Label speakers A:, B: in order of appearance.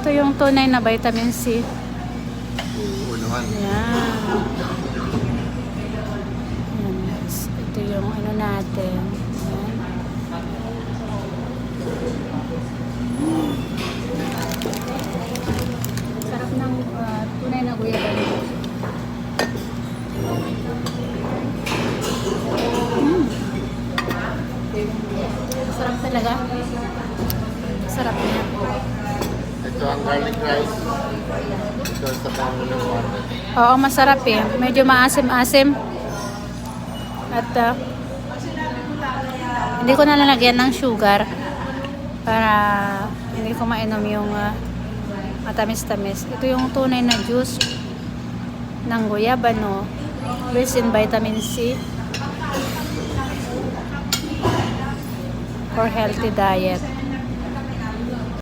A: Ito yung tunay na vitamin C.
B: Oo naman.
A: Ayan. Ayan. Ito yung ano natin. Ayan. Sarap ng tunay na guyabano. Sarap talaga. Sarap niya.
B: Ito ang garlic rice. Ito sa pangulo ng water.
A: Oo, masarap eh. Medyo maasim-asim. At hindi ko nalalagyan ng sugar para hindi ko mainom yung matamis-tamis. Ito yung tunay na juice ng guyabano, rich in vitamin C for healthy diet.